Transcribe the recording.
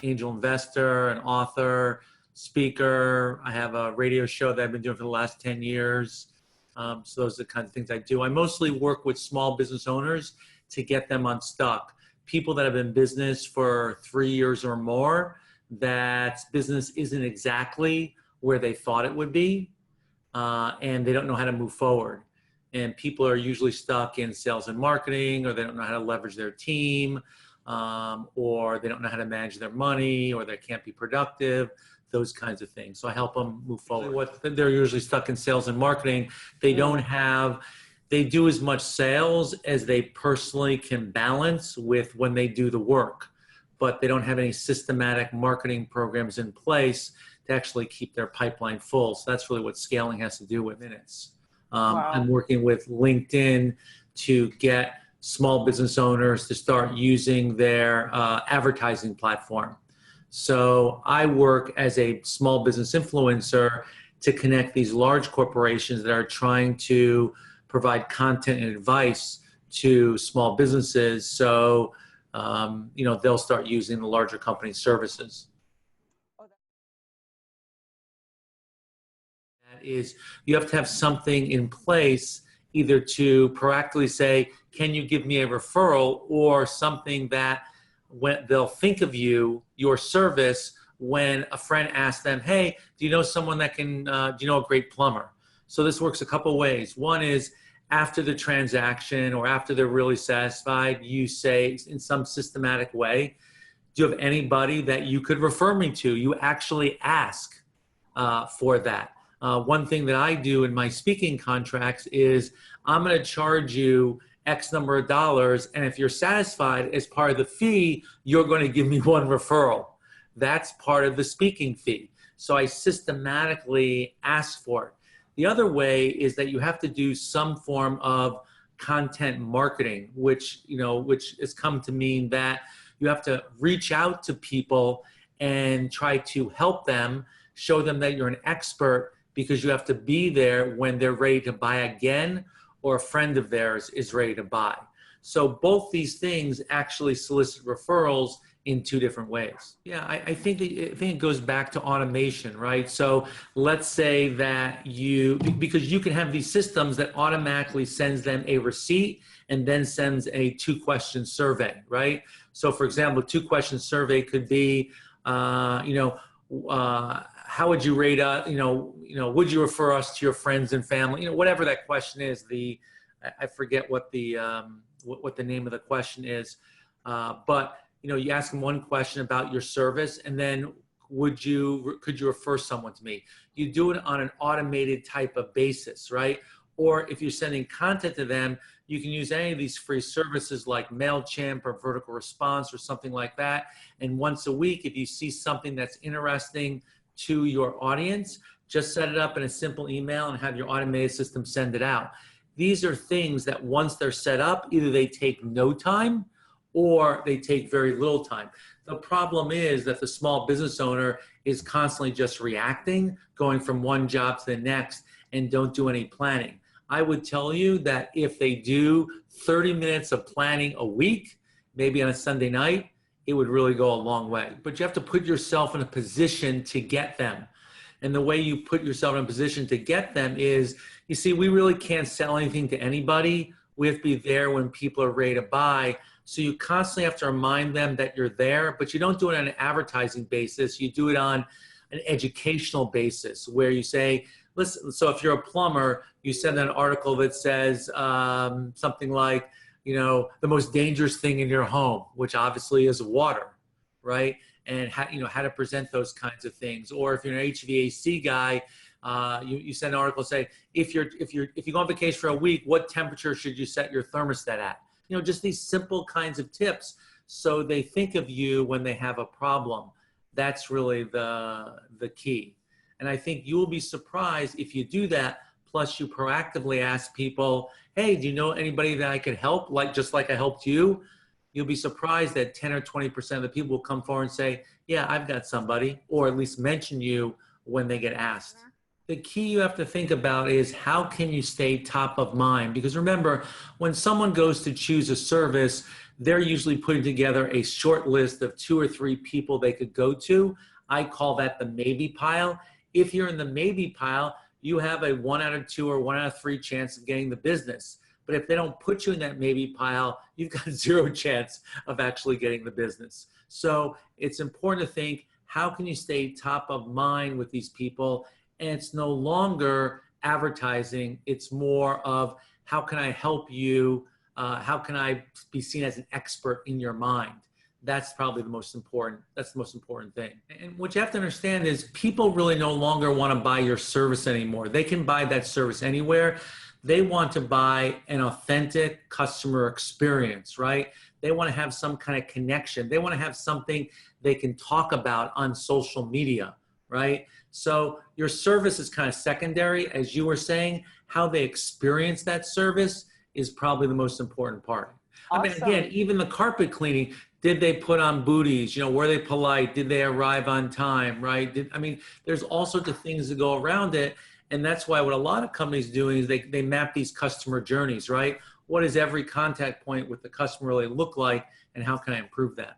angel investor, an author, speaker. I have a radio show that I've been doing for the last 10 years. So those are the kinds of things I do. I mostly work with small business owners to get them unstuck. People that have been in business for 3 years or more, that business isn't exactly where they thought it would be, and they don't know how to move forward. And people are usually stuck in sales and marketing, or they don't know how to leverage their team, or they don't know how to manage their money, or they can't be productive, those kinds of things. So I help them move forward. They're usually stuck in sales and marketing. They do as much sales as they personally can balance with when they do the work, but they don't have any systematic marketing programs in place to actually keep their pipeline full. So that's really what scaling has to do with minutes. Wow. I'm working with LinkedIn to get small business owners to start using their advertising platform. So I work as a small business influencer to connect these large corporations that are trying to provide content and advice to small businesses. So, they'll start using the larger company services. That is, you have to have something in place either to proactively say, can you give me a referral, or something that when they'll think of you, your service, when a friend asks them, hey, do you know someone that can, do you know a great plumber? So this works a couple ways. One is after the transaction or after they're really satisfied, you say in some systematic way, do you have anybody that you could refer me to? You actually ask for that. One thing that I do in my speaking contracts is I'm going to charge you X number of dollars, and if you're satisfied as part of the fee, you're going to give me one referral. That's part of the speaking fee. So I systematically ask for it. The other way is that you have to do some form of content marketing, which has come to mean that you have to reach out to people and try to help them, show them that you're an expert, because you have to be there when they're ready to buy again, or a friend of theirs is ready to buy. So both these things actually solicit referrals in two different ways. Yeah, I think it goes back to automation, right? So let's say that because you can have these systems that automatically sends them a receipt and then sends a 2-question survey, right? So for example, a 2-question survey could be, how would you rate us? Would you refer us to your friends and family? Whatever that question is. I forget what the name of the question is, but you ask them one question about your service, and then could you refer someone to me? You do it on an automated type of basis, right? Or if you're sending content to them, you can use any of these free services like MailChimp or Vertical Response or something like that. And once a week, if you see something that's interesting to your audience, just set it up in a simple email and have your automated system send it out. These are things that once they're set up, either they take no time or they take very little time. The problem is that the small business owner is constantly just reacting, going from one job to the next, and don't do any planning. I would tell you that if they do 30 minutes of planning a week, maybe on a Sunday night, it would really go a long way. But you have to put yourself in a position to get them. And the way you put yourself in a position to get them is, you see, we really can't sell anything to anybody. We have to be there when people are ready to buy. So you constantly have to remind them that you're there, but you don't do it on an advertising basis. You do it on an educational basis where you say, listen, so if you're a plumber, you send an article that says something like, the most dangerous thing in your home, which obviously is water, right? And how to present those kinds of things. Or if you're an HVAC guy, you send an article say, if you go on vacation for a week, what temperature should you set your thermostat at? Just these simple kinds of tips, so they think of you when they have a problem. That's really the key. And I think you will be surprised if you do that. Plus you proactively ask people, hey, do you know anybody that I could help? Just like I helped you. You'll be surprised that 10 or 20% of the people will come forward and say, yeah, I've got somebody, or at least mention you when they get asked. The key you have to think about is, how can you stay top of mind? Because remember, when someone goes to choose a service, they're usually putting together a short list of 2 or 3 people they could go to. I call that the maybe pile. If you're in the maybe pile, you have a 1 out of 2 or 1 out of 3 chance of getting the business. But if they don't put you in that maybe pile, you've got 0 chance of actually getting the business. So it's important to think, how can you stay top of mind with these people? And it's no longer advertising. It's more of, how can I help you? How can I be seen as an expert in your mind? That's probably the most important. That's the most important thing. And what you have to understand is, people really no longer want to buy your service anymore. They can buy that service anywhere. They want to buy an authentic customer experience, right? They want to have some kind of connection. They want to have something they can talk about on social media, right? So your service is kind of secondary, as you were saying. How they experience that service is probably the most important part. Awesome. I mean, again, even the carpet cleaning, did they put on booties? You know, were they polite? Did they arrive on time, right? I mean, there's all sorts of things that go around it. And that's why what a lot of companies doing is they map these customer journeys, right? What does every contact point with the customer really look like, and how can I improve that?